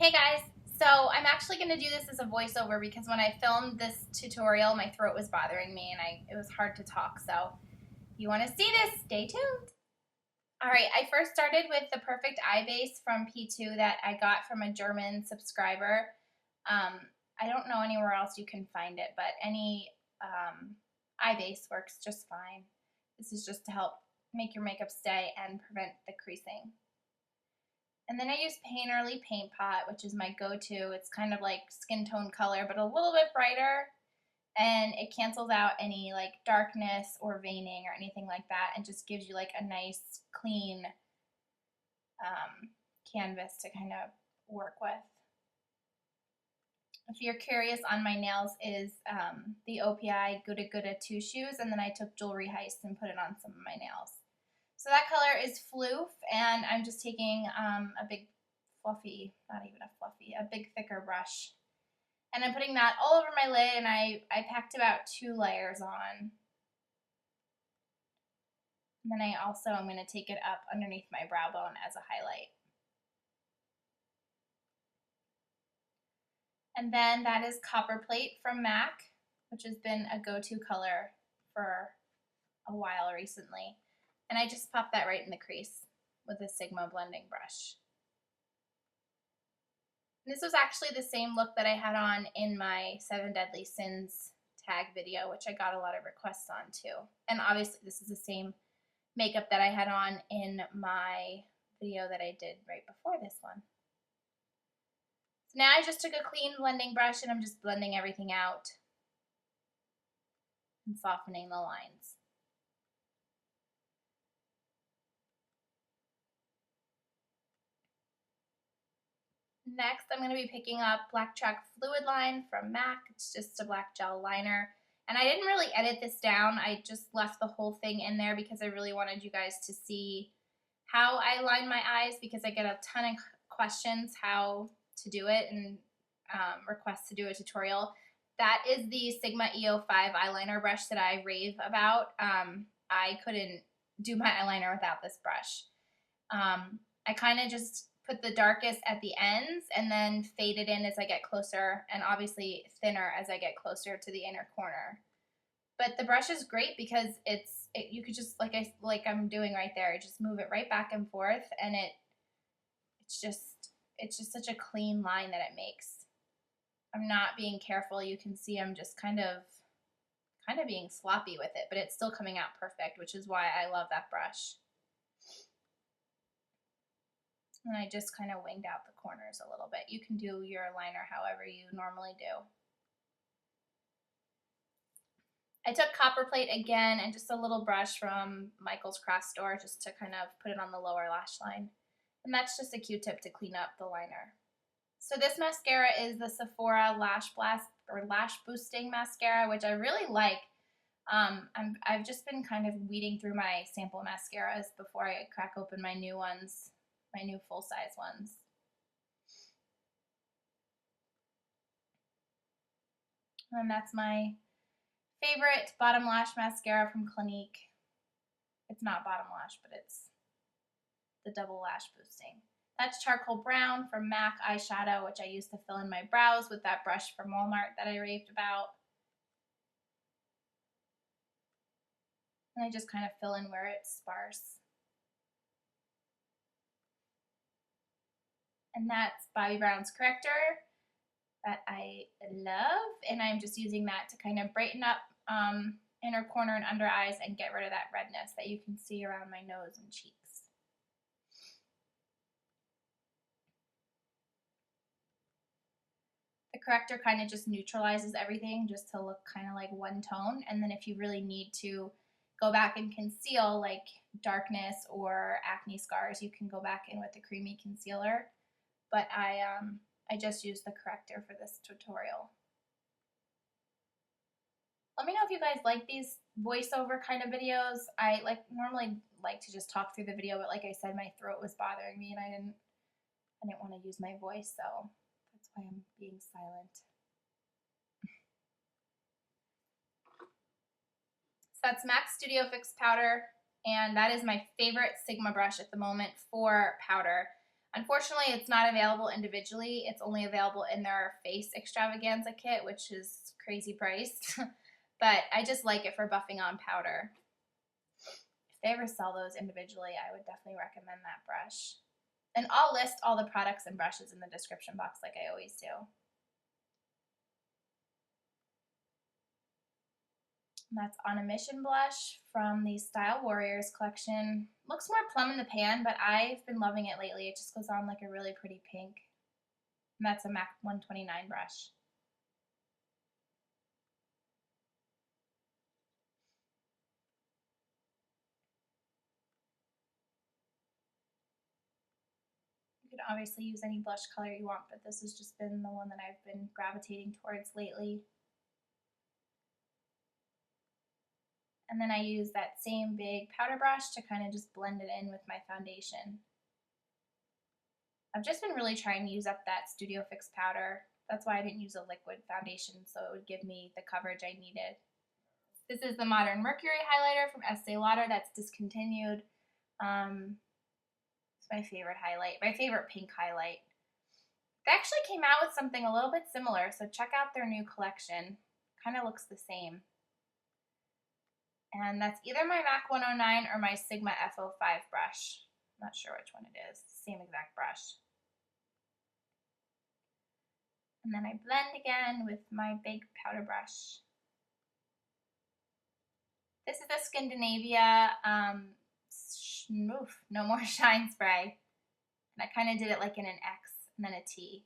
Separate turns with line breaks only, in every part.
Hey guys, so I'm actually going to do this as a voiceover because when I filmed this tutorial, my throat was bothering me and it was hard to talk. So if you want to see this, stay tuned. Alright, I first started with the Perfect Eye Base from P2 that I got from a German subscriber. I don't know anywhere else you can find it, but any eye base works just fine. This is just to help make your makeup stay and prevent the creasing. And then I use Painterly Paint Pot, which is my go-to. It's kind of like skin tone color, but a little bit brighter. And it cancels out any like darkness or veining or anything like that and just gives you like a nice, clean canvas to kind of work with. If you're curious on my nails is the OPI Gouda 2 shoes, and then I took Jewelry Heist and put it on some of my nails. So that color is Phloof, and I'm just taking a big fluffy, not even a fluffy, a big thicker brush. And I'm putting that all over my lid, and I packed about 2 layers on. And then I also am going to take it up underneath my brow bone as a highlight. And then that is Copperplate from MAC, which has been a go-to color for a while recently. And I just popped that right in the crease with a Sigma blending brush. And this was actually the same look that I had on in my 7 Deadly Sins tag video, which I got a lot of requests on too. And obviously this is the same makeup that I had on in my video that I did right before this one. So now I just took a clean blending brush and I'm just blending everything out and softening the lines. Next, I'm going to be picking up Blacktrack Fluidline from MAC. It's just a black gel liner. And I didn't really edit this down. I just left the whole thing in there because I really wanted you guys to see how I line my eyes, because I get a ton of questions how to do it and requests to do a tutorial. That is the Sigma EO5 eyeliner brush that I rave about. I couldn't do my eyeliner without this brush. I kind of just put the darkest at the ends and then fade it in as I get closer, and obviously thinner as I get closer to the inner corner. But the brush is great because you could just, like I'm doing right there, just move it right back and forth, and it's just such a clean line that it makes. I'm not being careful. You can see I'm just kind of being sloppy with it, but it's still coming out perfect, which is why I love that brush. And I just kind of winged out the corners a little bit. You can do your liner however you normally do. I took Copperplate again and just a little brush from Michael's Craft Store just to kind of put it on the lower lash line. And that's just a Q-tip to clean up the liner. So this mascara is the Sephora Lash Blast or Lash Boosting Mascara, which I really like. I've just been kind of weeding through my sample mascaras before I crack open my new ones, my new full-size ones. And that's my favorite bottom lash mascara from Clinique. It's not bottom lash, but it's the double lash boosting. That's Charcoal Brown from MAC eyeshadow, which I used to fill in my brows with that brush from Walmart that I raved about. And I just kind of fill in where it's sparse. And that's Bobbi Brown's Corrector that I love, and I'm just using that to kind of brighten up inner corner and under eyes and get rid of that redness that you can see around my nose and cheeks. The Corrector kind of just neutralizes everything just to look kind of like one tone, and then if you really need to go back and conceal like darkness or acne scars, you can go back in with the creamy concealer. But I just used the Corrector for this tutorial. Let me know if you guys like these voiceover kind of videos. I normally like to just talk through the video, but like I said, my throat was bothering me and I didn't want to use my voice, so that's why I'm being silent. So that's MAC Studio Fix powder, and that is my favorite Sigma brush at the moment for powder. Unfortunately, it's not available individually. It's only available in their face extravaganza kit, which is crazy priced. But I just like it for buffing on powder. If they ever sell those individually, I would definitely recommend that brush. And I'll list all the products and brushes in the description box like I always do. And that's On a Mission blush from the Style Warriors collection. Looks more plum in the pan, but I've been loving it lately. It just goes on like a really pretty pink. And that's a MAC 129 brush. You could obviously use any blush color you want, but this has just been the one that I've been gravitating towards lately. And then I use that same big powder brush to kind of just blend it in with my foundation. I've just been really trying to use up that Studio Fix powder. That's why I didn't use a liquid foundation, so it would give me the coverage I needed. This is the Modern Mercury highlighter from Estee Lauder that's discontinued. It's my favorite highlight, my favorite pink highlight. They actually came out with something a little bit similar, so check out their new collection. Kind of looks the same. And that's either my MAC 109 or my Sigma F05 brush. I'm not sure which one it is. Same exact brush. And then I blend again with my big powder brush. This is the Skindinavia No More Shine Spray. And I kind of did it like in an X and then a T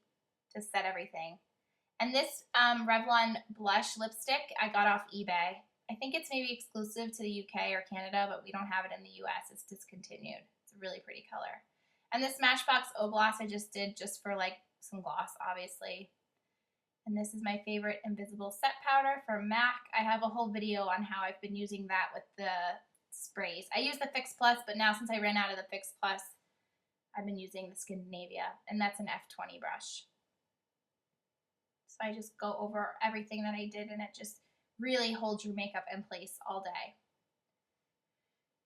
to set everything. And this Revlon blush lipstick I got off eBay. I think it's maybe exclusive to the UK or Canada, but we don't have it in the US. It's discontinued. It's a really pretty color. And this Smashbox O-Gloss I just did just for like some gloss, obviously. And this is my favorite invisible set powder from MAC. I have a whole video on how I've been using that with the sprays. I use the Fix Plus, but now since I ran out of the Fix Plus, I've been using the Skindinavia, and that's an F20 brush. So I just go over everything that I did, and it just really holds your makeup in place all day.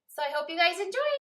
So I hope you guys enjoyed.